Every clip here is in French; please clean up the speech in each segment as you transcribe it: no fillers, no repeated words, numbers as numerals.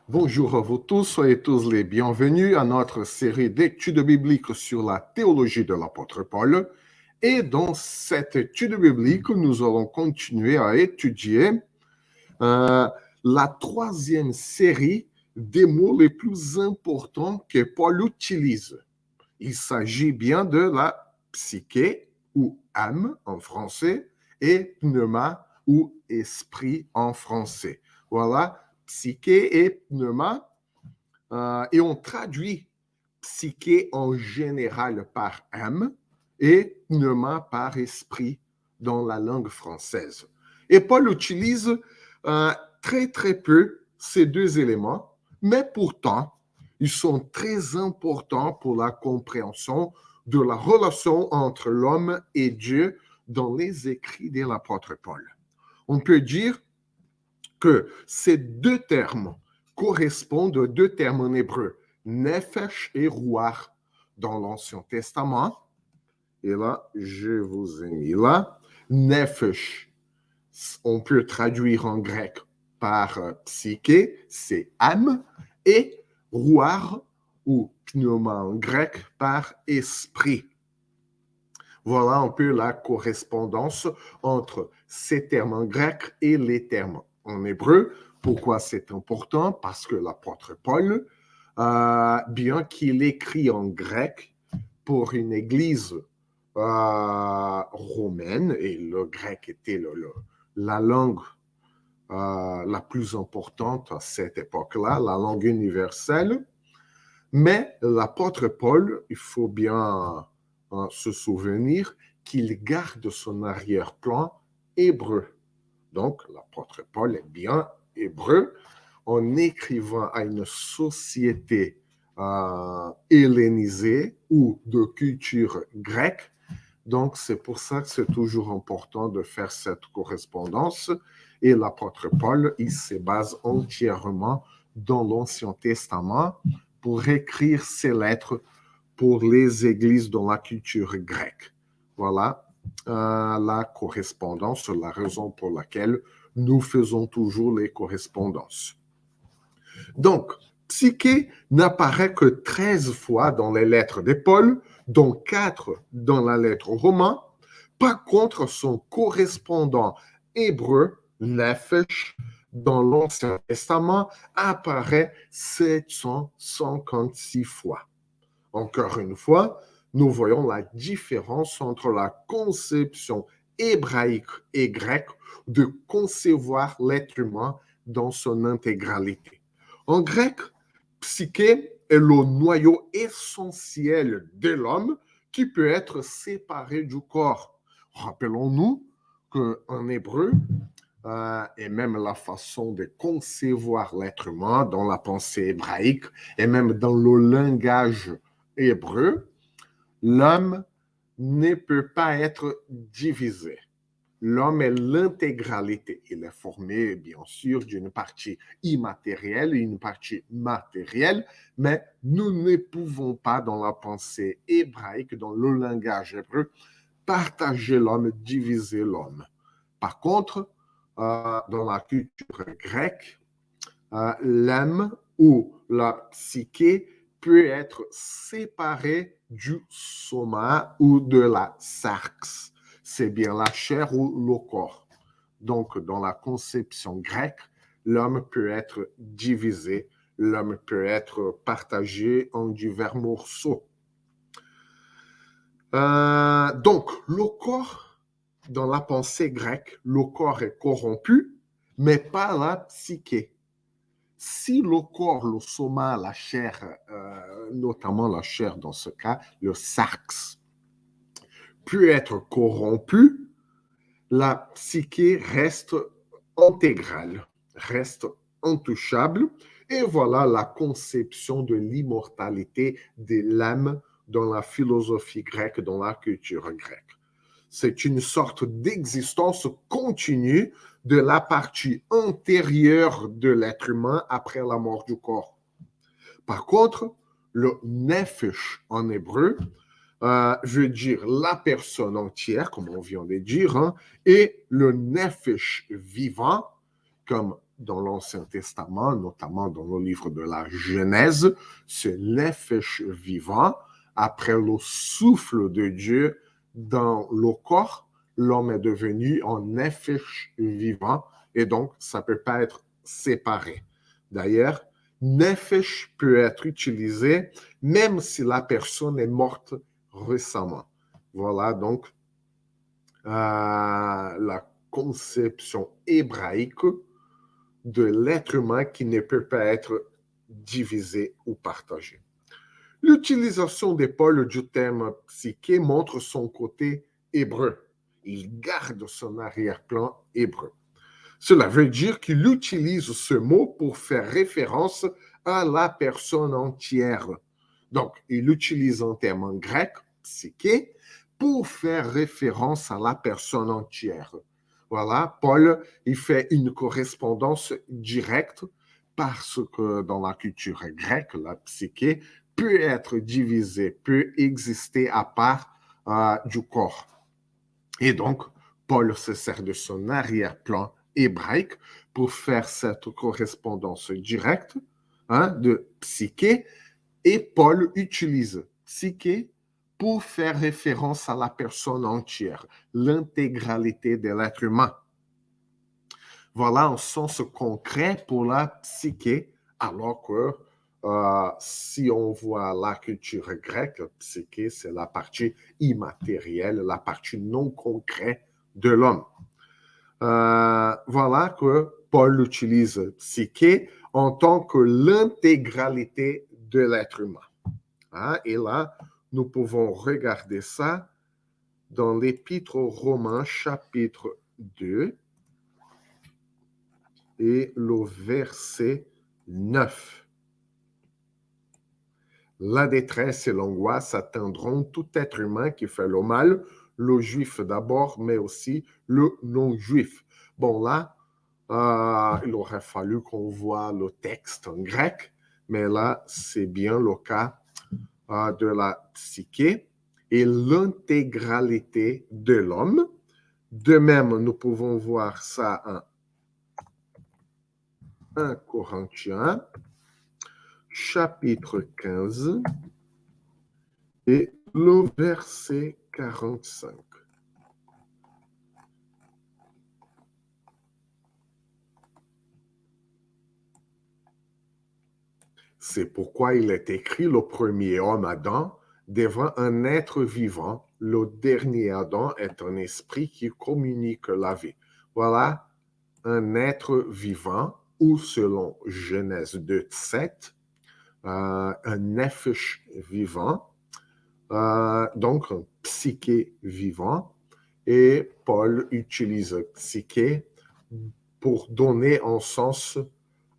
Bonjour à vous tous, soyez tous les bienvenus à notre série d'études bibliques sur la théologie de l'apôtre Paul. Et dans cette étude biblique, nous allons continuer à étudier la troisième série des mots les plus importants que Paul utilise. Il s'agit bien de la psyché ou âme en français et pneuma ou esprit en français. Voilà, psyché et pneuma. Et on traduit psyché en général par âme et pneuma par esprit dans la langue française. Et Paul utilise très très peu ces deux éléments, mais pourtant, ils sont très importants pour la compréhension de la relation entre l'homme et Dieu dans les écrits de l'apôtre Paul. On peut dire que ces deux termes correspondent aux deux termes en hébreu, nefesh et ruach, dans l'Ancien Testament. Et là, je vous ai mis là. Nefesh, on peut traduire en grec par psyché, c'est âme, et ruach, ou pneuma en grec, par esprit. Voilà un peu la correspondance entre ces termes en grec et les termes en hébreu. Pourquoi c'est important? Parce que l'apôtre Paul, bien qu'il écrit en grec pour une église romaine, et le grec était la langue la plus importante à cette époque-là, la langue universelle, mais l'apôtre Paul, il faut bien se souvenir qu'il garde son arrière-plan hébreu. Donc, l'apôtre Paul est bien hébreu en écrivant à une société hellénisée ou de culture grecque. Donc, c'est pour ça que c'est toujours important de faire cette correspondance. Et l'apôtre Paul, il se base entièrement dans l'Ancien Testament pour écrire ses lettres pour les églises dans la culture grecque. Voilà la correspondance, la raison pour laquelle nous faisons toujours les correspondances. Donc, psyché n'apparaît que 13 fois dans les lettres de Paul, dont 4 dans la lettre aux Romains. Par contre, son correspondant hébreu, nefesh, dans l'Ancien Testament, apparaît 756 fois. Encore une fois, nous voyons la différence entre la conception hébraïque et grecque de concevoir l'être humain dans son intégralité. En grec, psyché est le noyau essentiel de l'homme qui peut être séparé du corps. Rappelons-nous qu'en hébreu, et même la façon de concevoir l'être humain dans la pensée hébraïque et même dans le langage hébreu, l'homme ne peut pas être divisé. L'homme est l'intégralité. Il est formé, bien sûr, d'une partie immatérielle et une partie matérielle, mais nous ne pouvons pas, dans la pensée hébraïque, dans le langage hébreu, partager l'homme, diviser l'homme. Par contre, dans la culture grecque, l'âme ou la psyché peut être séparée du soma ou de la sarx. C'est bien la chair ou le corps. Donc, dans la conception grecque, l'homme peut être divisé, l'homme peut être partagé en divers morceaux. Donc, le corps, dans la pensée grecque, le corps est corrompu, mais pas la psyché. Si le corps, le soma, la chair, notamment la chair dans ce cas, le sarx, peut être corrompu, la psyché reste intégrale, reste intouchable. Et voilà la conception de l'immortalité de l'âme dans la philosophie grecque, dans la culture grecque. C'est une sorte d'existence continue de la partie antérieure de l'être humain après la mort du corps. Par contre, le nefesh en hébreu veut dire la personne entière, comme on vient de dire, et le nefesh vivant, comme dans l'Ancien Testament, notamment dans le livre de la Genèse, ce nefesh vivant, après le souffle de Dieu dans le corps, l'homme est devenu un nefesh vivant, et donc ça ne peut pas être séparé. D'ailleurs, nefesh peut être utilisé même si la personne est morte récemment. Voilà donc la conception hébraïque de l'être humain qui ne peut pas être divisé ou partagé. L'utilisation des Paul du terme psyché montre son côté hébreu. Il garde son arrière-plan hébreu. Cela veut dire qu'il utilise ce mot pour faire référence à la personne entière. Donc, il utilise un terme en grec, psyché, pour faire référence à la personne entière. Voilà, Paul, il fait une correspondance directe parce que dans la culture grecque, la psyché peut être divisée, peut exister à part du corps. Et donc, Paul se sert de son arrière-plan hébraïque pour faire cette correspondance directe de psyché, et Paul utilise psyché pour faire référence à la personne entière, l'intégralité de l'être humain. Voilà un sens concret pour la psyché, alors que si on voit la culture grecque, la psyché, c'est la partie immatérielle, la partie non concrète de l'homme. Voilà que Paul utilise psyché en tant que l'intégralité de l'être humain. Et là, nous pouvons regarder ça dans l'Épître aux Romains, chapitre 2, et le verset 9. La détresse et l'angoisse atteindront tout être humain qui fait le mal, le juif d'abord, mais aussi le non-juif. Bon, là, il aurait fallu qu'on voit le texte en grec, mais là, c'est bien le cas de la psyché et l'intégralité de l'homme. De même, nous pouvons voir ça en 1 Corinthiens, chapitre 15, et le verset 45. C'est pourquoi il est écrit: le premier homme, Adam, devint un être vivant. Le dernier Adam est un esprit qui communique la vie. Voilà un être vivant, ou selon Genèse 2, 7, un nefesh vivant, donc un psyché vivant. Et Paul utilise psyché pour donner un sens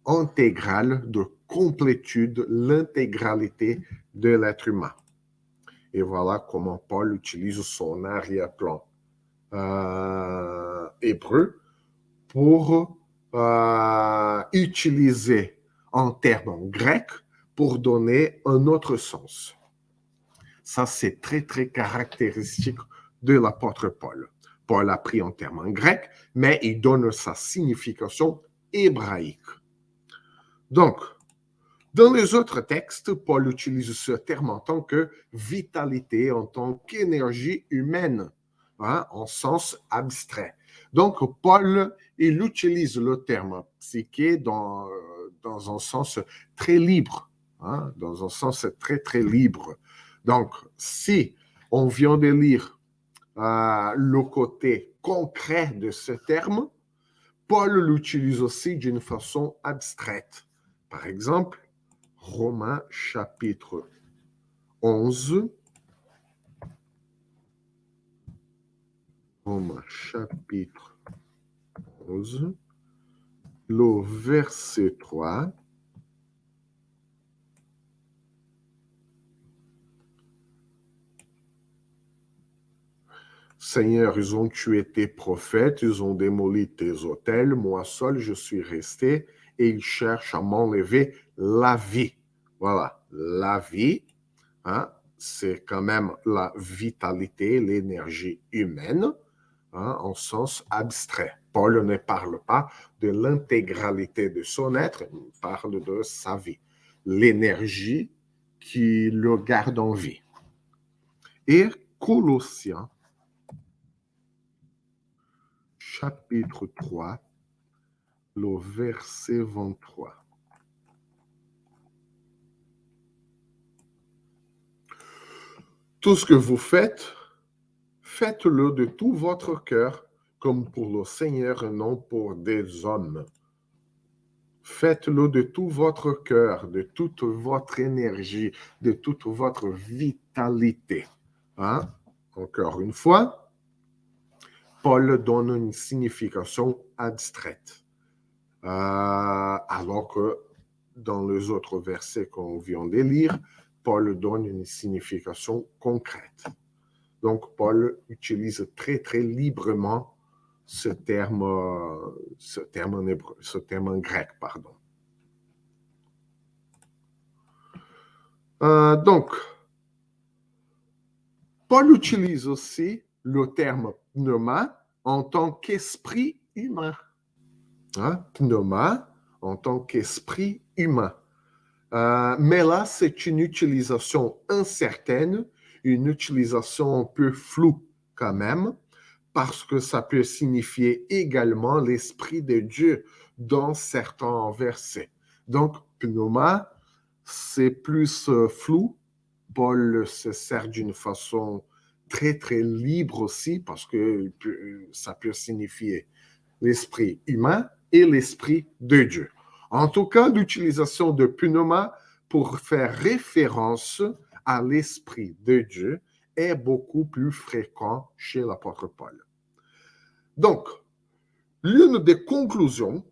intégral de complétude, l'intégralité de l'être humain. Et voilà comment Paul utilise son arrière-plan hébreu pour utiliser un terme grec pour donner un autre sens. Ça, c'est très, très caractéristique de l'apôtre Paul. Paul a pris un terme en grec, mais il donne sa signification hébraïque. Donc, dans les autres textes, Paul utilise ce terme en tant que vitalité, en tant qu'énergie humaine, en sens abstrait. Donc, Paul, il utilise le terme psyché dans un sens très libre, dans un sens très, très libre. Donc, si on vient de lire le côté concret de ce terme, Paul l'utilise aussi d'une façon abstraite. Par exemple, Romains chapitre 11. Romains chapitre 11, le verset 3. Seigneur, ils ont tué tes prophètes, ils ont démoli tes autels, moi seul je suis resté, et ils cherchent à m'enlever la vie. Voilà, la vie, c'est quand même la vitalité, l'énergie humaine, en sens abstrait. Paul ne parle pas de l'intégralité de son être, il parle de sa vie, l'énergie qui le garde en vie. Et Colossiens, chapitre 3, le verset 23. Tout ce que vous faites, faites-le de tout votre cœur, comme pour le Seigneur et non pour des hommes. Faites-le de tout votre cœur, de toute votre énergie, de toute votre vitalité. Hein? Encore une fois, Paul donne une signification abstraite. Alors que dans les autres versets qu'on vient de lire, Paul donne une signification concrète. Donc, Paul utilise très, très librement ce terme en hébreu, ce terme en grec, pardon. Donc, Paul utilise aussi le terme pneuma en tant qu'esprit humain. Hein? Pneuma en tant qu'esprit humain. Mais là, c'est une utilisation incertaine, une utilisation un peu floue quand même, parce que ça peut signifier également l'Esprit de Dieu dans certains versets. Donc, pneuma, c'est plus flou. Paul se sert d'une façon très, très libre aussi, parce que ça peut signifier l'esprit humain et l'esprit de Dieu. En tout cas, l'utilisation de pneuma pour faire référence à l'esprit de Dieu est beaucoup plus fréquent chez l'apôtre Paul. Donc, l'une des conclusions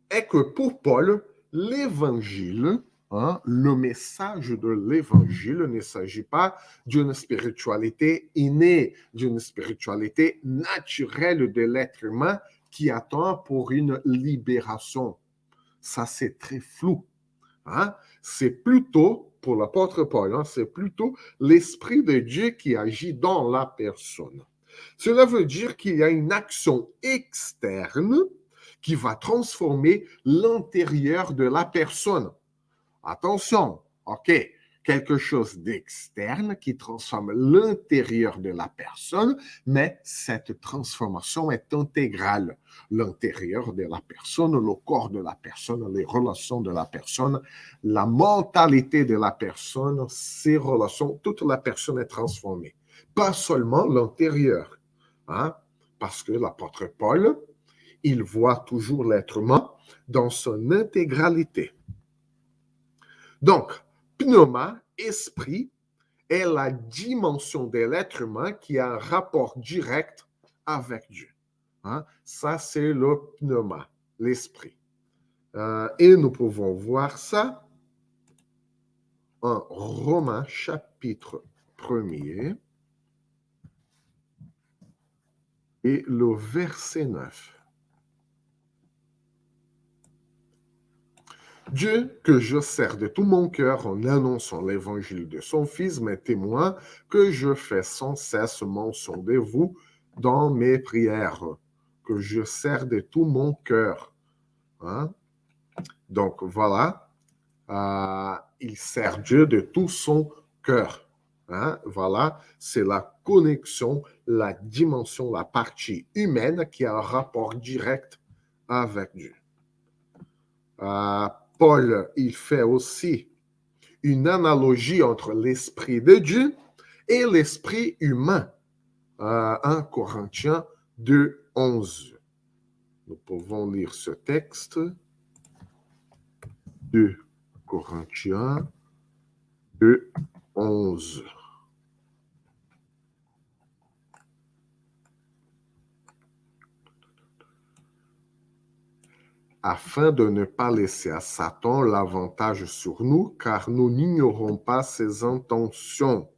est que pour Paul, l'évangile, le message de l'évangile ne s'agit pas d'une spiritualité innée, d'une spiritualité naturelle de l'être humain qui attend pour une libération. Ça, c'est très flou. C'est plutôt, pour l'apôtre Paul, c'est plutôt l'Esprit de Dieu qui agit dans la personne. Cela veut dire qu'il y a une action externe qui va transformer l'intérieur de la personne. Attention, OK, quelque chose d'externe qui transforme l'intérieur de la personne, mais cette transformation est intégrale. L'intérieur de la personne, le corps de la personne, les relations de la personne, la mentalité de la personne, ses relations, toute la personne est transformée. Pas seulement l'intérieur, parce que l'apôtre Paul, il voit toujours l'être humain dans son intégralité. Donc, pneuma, esprit, est la dimension de l'être humain qui a un rapport direct avec Dieu. Ça, c'est le pneuma, l'esprit. Et nous pouvons voir ça en Romains chapitre 1er et le verset 9. Dieu, que je sers de tout mon cœur en annonçant l'évangile de son Fils, m'est témoin que je fais sans cesse mention de vous dans mes prières, que je sers de tout mon cœur. Donc voilà, il sert Dieu de tout son cœur. Voilà, c'est la connexion, la dimension, la partie humaine qui a un rapport direct avec Dieu. Paul, il fait aussi une analogie entre l'esprit de Dieu et l'esprit humain. 1 Corinthiens 2, 11. Nous pouvons lire ce texte. 2 Corinthiens 2, 11. Afin de ne pas laisser à Satan l'avantage sur nous, car nous n'ignorons pas ses intentions.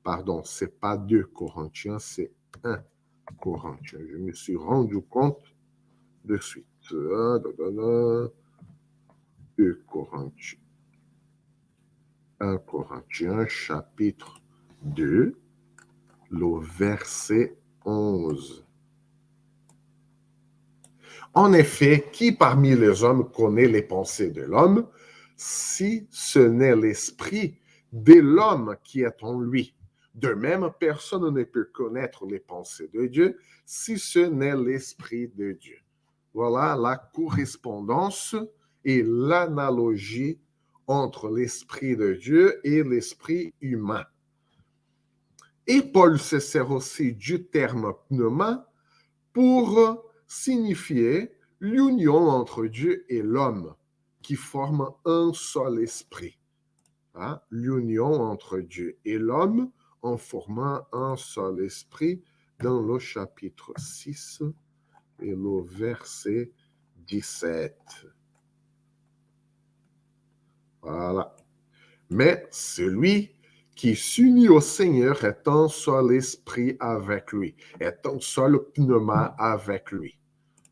Pardon, ce n'est pas 2 Corinthiens, c'est 1 Corinthiens. Je me suis rendu compte de suite. 2 Corinthiens. 1 Corinthiens, chapitre 2, le verset 11. En effet, qui parmi les hommes connaît les pensées de l'homme, si ce n'est l'esprit de l'homme qui est en lui? De même, personne ne peut connaître les pensées de Dieu si ce n'est l'esprit de Dieu. Voilà la correspondance et l'analogie entre l'esprit de Dieu et l'esprit humain. Et Paul se sert aussi du terme pneuma pour signifier l'union entre Dieu et l'homme qui forme un seul esprit. Hein? L'union entre Dieu et l'homme en formant un seul esprit dans le chapitre 6 et le verset 17. Voilà. Mais celui qui s'unit au Seigneur est un seul esprit avec lui, est un seul pneuma avec lui.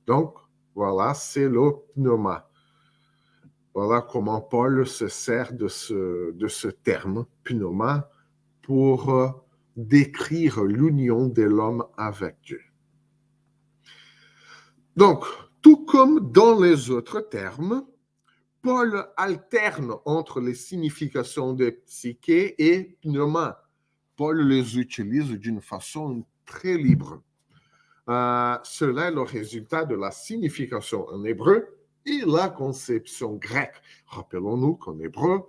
Donc, voilà, c'est le pneuma. Voilà comment Paul se sert de ce terme, pneuma, pour décrire l'union de l'homme avec Dieu. Donc, tout comme dans les autres termes, Paul alterne entre les significations de psyché et pneuma. Paul les utilise d'une façon très libre. Cela est le résultat de la signification en hébreu et la conception grecque. Rappelons-nous qu'en hébreu,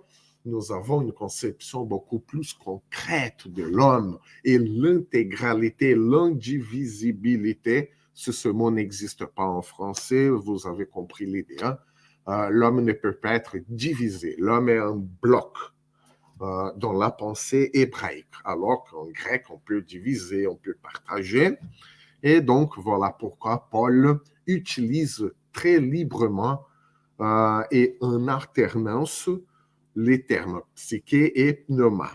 nous avons une conception beaucoup plus concrète de l'homme et l'intégralité, l'indivisibilité. Ce mot n'existe pas en français, vous avez compris l'idée. Hein? L'homme ne peut pas être divisé. L'homme est un bloc dans la pensée hébraïque, alors qu'en grec, on peut diviser, on peut partager. Et donc, voilà pourquoi Paul utilise très librement et en alternance les termes psyché et pneuma.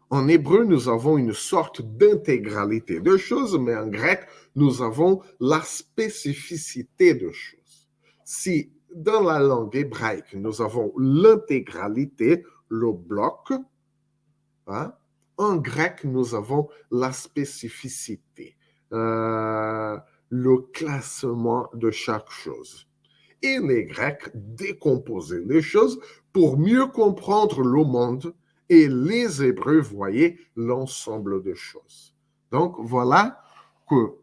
En hébreu, nous avons une sorte d'intégralité de choses, mais en grec, nous avons la spécificité de choses. Si dans la langue hébraïque, nous avons l'intégralité, le bloc, hein, en grec, nous avons la spécificité, le classement de chaque chose. Et les Grecs décomposaient les choses pour mieux comprendre le monde et les Hébreux voyaient l'ensemble des choses. Donc voilà que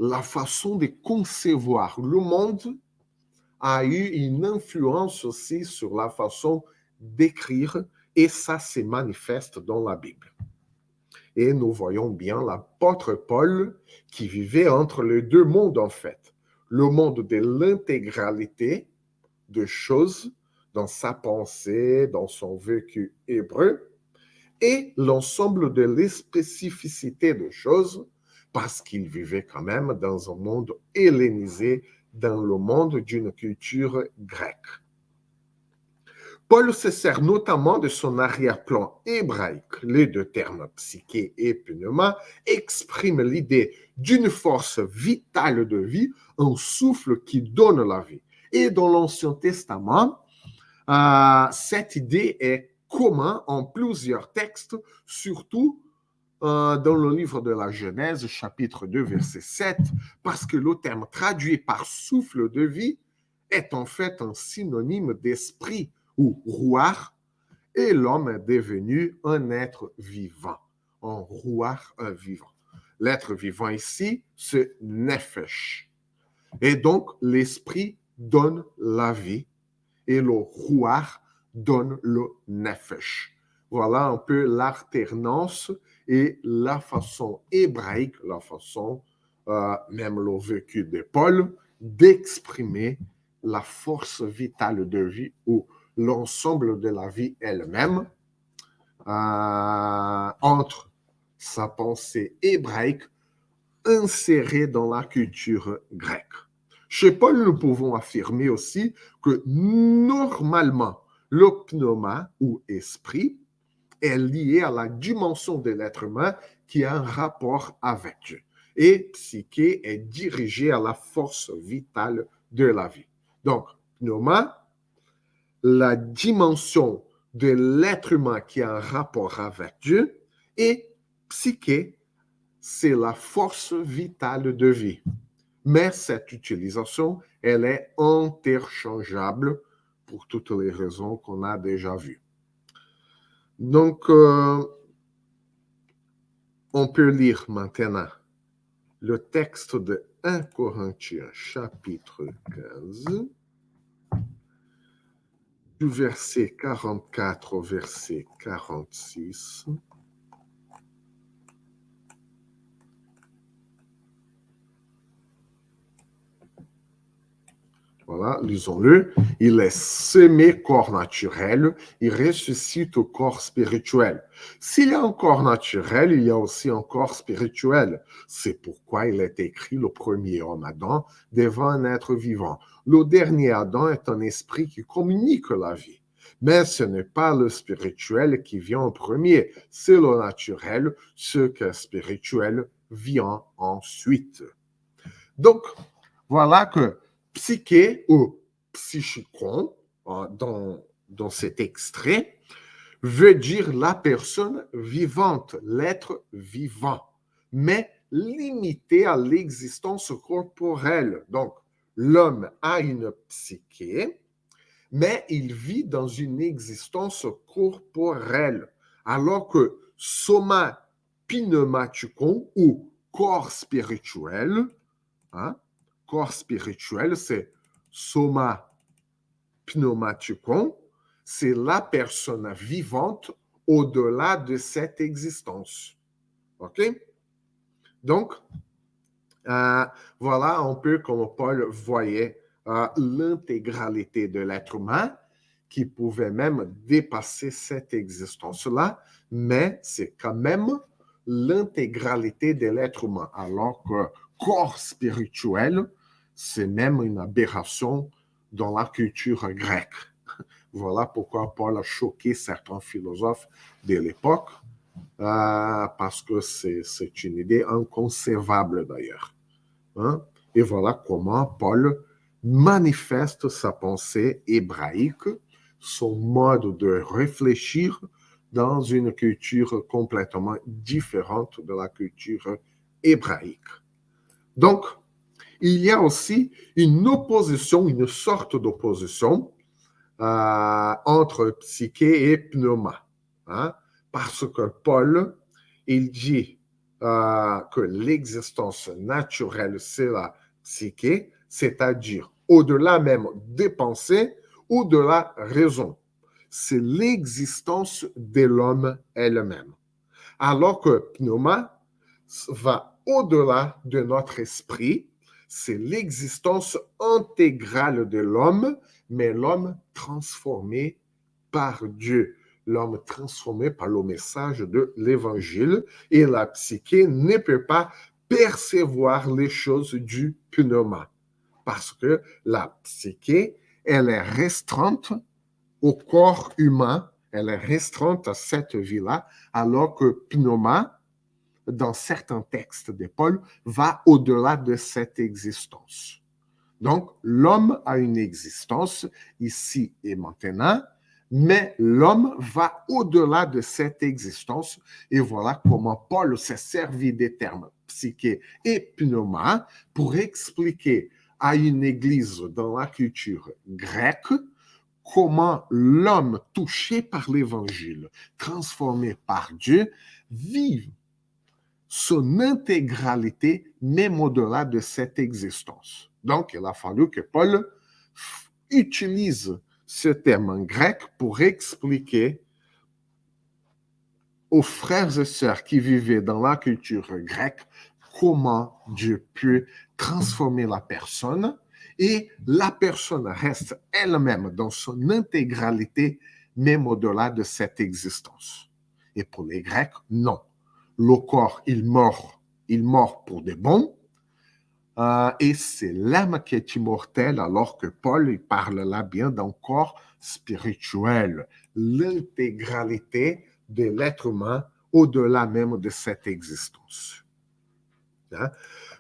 la façon de concevoir le monde a eu une influence aussi sur la façon d'écrire et ça se manifeste dans la Bible. Et nous voyons bien l'apôtre Paul qui vivait entre les deux mondes en fait. Le monde de l'intégralité de choses dans sa pensée, dans son vécu hébreu, et l'ensemble de les spécificités de choses parce qu'il vivait quand même dans un monde hellénisé, dans le monde d'une culture grecque. Paul se sert notamment de son arrière-plan hébraïque. Les deux termes psyché et pneuma expriment l'idée d'une force vitale de vie, un souffle qui donne la vie. Et dans l'Ancien Testament, cette idée est commune en plusieurs textes, surtout dans le livre de la Genèse, chapitre 2, verset 7, parce que le terme traduit par souffle de vie est en fait un synonyme d'esprit ou rouar, et l'homme est devenu un être vivant, un rouar, un vivant. L'être vivant ici, c'est nefesh. Et donc, l'esprit donne la vie et le rouar donne le nefesh. Voilà un peu l'alternance et la façon hébraïque, la façon, même le vécu de Paul, d'exprimer la force vitale de vie ou l'ensemble de la vie elle-même entre sa pensée hébraïque insérée dans la culture grecque. Chez Paul, nous pouvons affirmer aussi que normalement, le pneuma ou esprit est lié à la dimension de l'être humain qui a un rapport avec Dieu. Et psyché est dirigé à la force vitale de la vie. Donc, pneuma, la dimension de l'être humain qui a un rapport avec Dieu, et psyché, c'est la force vitale de vie. mais cette utilisation, elle est interchangeable pour toutes les raisons qu'on a déjà vues. Donc, on peut lire maintenant le texte de 1 Corinthiens, chapitre 15, du verset 44 au verset 46. Voilà, lisons-le. Il est semé corps naturel, il ressuscite au corps spirituel. S'il y a un corps naturel, il y a aussi un corps spirituel. C'est pourquoi il est écrit le premier homme Adam devant un être vivant. Le dernier Adam est un esprit qui communique la vie. Mais ce n'est pas le spirituel qui vient en premier, c'est le naturel, ce qui est spirituel vient ensuite. Donc, voilà que psyché ou psychikon, dans cet extrait, veut dire la personne vivante, l'être vivant, mais limité à l'existence corporelle. Donc, l'homme a une psyché, mais il vit dans une existence corporelle, alors que soma pneumatikon ou corps spirituel, hein, corps spirituel, c'est soma pneumatikon, c'est la personne vivante au-delà de cette existence. OK? Donc, voilà un peu comme Paul voyait l'intégralité de l'être humain qui pouvait même dépasser cette existence-là, mais c'est quand même l'intégralité de l'être humain, alors que corps spirituel, c'est même une aberration dans la culture grecque. Voilà pourquoi Paul a choqué certains philosophes de l'époque, parce que c'est une idée inconcevable d'ailleurs. Hein? Et voilà comment Paul manifeste sa pensée hébraïque, son mode de réfléchir dans une culture complètement différente de la culture hébraïque. Donc, il y a aussi une opposition, une sorte d'opposition entre psyché et pneuma. Hein? Parce que Paul, il dit que l'existence naturelle, c'est la psyché, c'est-à-dire au-delà même des pensées ou de la raison. C'est l'existence de l'homme elle-même. Alors que pneuma va au-delà de notre esprit, c'est l'existence intégrale de l'homme, mais l'homme transformé par Dieu, l'homme transformé par le message de l'Évangile, et la psyché ne peut pas percevoir les choses du pneuma, parce que la psyché, elle est restreinte au corps humain, elle est restreinte à cette vie-là, alors que pneuma, dans certains textes de Paul, va au-delà de cette existence. Donc, l'homme a une existence ici et maintenant, mais l'homme va au-delà de cette existence. Et voilà comment Paul s'est servi des termes psyché et pneuma pour expliquer à une église dans la culture grecque comment l'homme touché par l'évangile, transformé par Dieu, vit son intégralité, même au-delà de cette existence. Donc, il a fallu que Paul utilise ce terme en grec pour expliquer aux frères et sœurs qui vivaient dans la culture grecque comment Dieu peut transformer la personne et la personne reste elle-même dans son intégralité, même au-delà de cette existence. Et pour les Grecs, non. Le corps, il mord pour de bon, et c'est l'âme qui est immortelle, alors que Paul il parle là bien d'un corps spirituel, l'intégralité de l'être humain au-delà même de cette existence. Hein?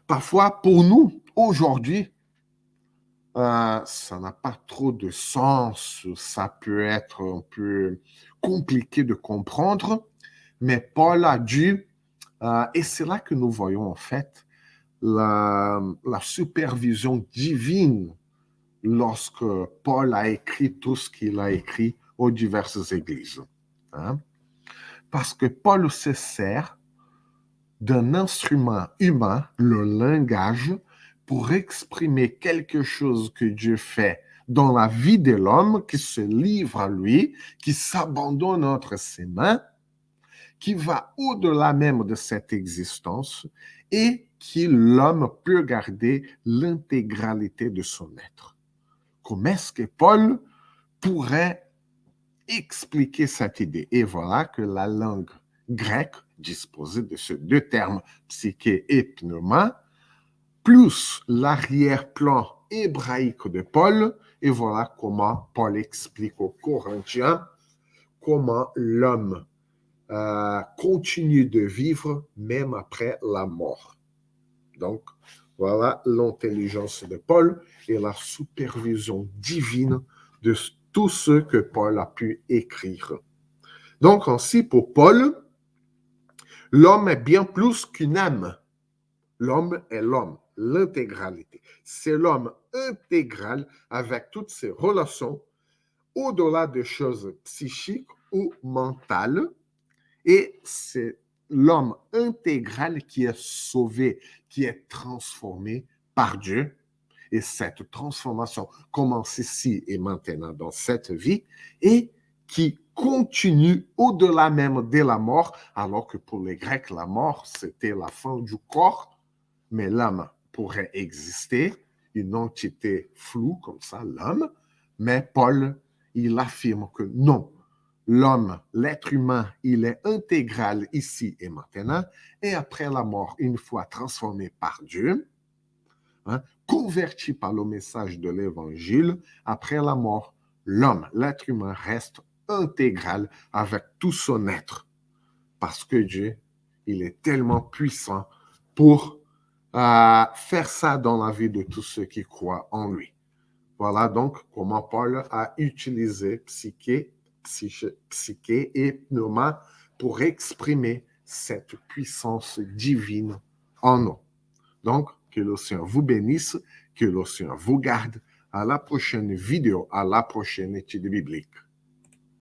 Parfois, pour nous, aujourd'hui, ça n'a pas trop de sens, ça peut être un peu compliqué de comprendre, mais Paul a dû, et c'est là que nous voyons en fait la supervision divine lorsque Paul a écrit tout ce qu'il a écrit aux diverses églises. Hein? Parce que Paul se sert d'un instrument humain, le langage, pour exprimer quelque chose que Dieu fait dans la vie de l'homme qui se livre à lui, qui s'abandonne entre ses mains, qui va au-delà même de cette existence et qui l'homme peut garder l'intégralité de son être. Comment est-ce que Paul pourrait expliquer cette idée? Et voilà que la langue grecque, disposée de ces deux termes, psyché et pneuma, plus l'arrière-plan hébraïque de Paul, et voilà comment Paul explique aux Corinthiens comment l'homme continue de vivre même après la mort. Donc, voilà l'intelligence de Paul et la supervision divine de tout ce que Paul a pu écrire. Donc, ainsi, pour Paul, l'homme est bien plus qu'une âme. L'homme est l'homme, l'intégralité. C'est l'homme intégral avec toutes ses relations au-delà des choses psychiques ou mentales. Et c'est l'homme intégral qui est sauvé, qui est transformé par Dieu. Et cette transformation commence ici et maintenant dans cette vie et qui continue au-delà même de la mort, alors que pour les Grecs, la mort, c'était la fin du corps, mais l'âme pourrait exister, une entité floue comme ça, l'homme, mais Paul, il affirme que non, l'homme, l'être humain, il est intégral ici et maintenant, et après la mort, une fois transformé par Dieu, converti par le message de l'Évangile, après la mort, l'homme, l'être humain reste intégral avec tout son être, parce que Dieu, il est tellement puissant pour faire ça dans la vie de tous ceux qui croient en lui. Voilà donc comment Paul a utilisé psyché et pneuma pour exprimer cette puissance divine en nous. Donc, que le Seigneur vous bénisse, que le Seigneur vous garde. À la prochaine vidéo, à la prochaine étude biblique.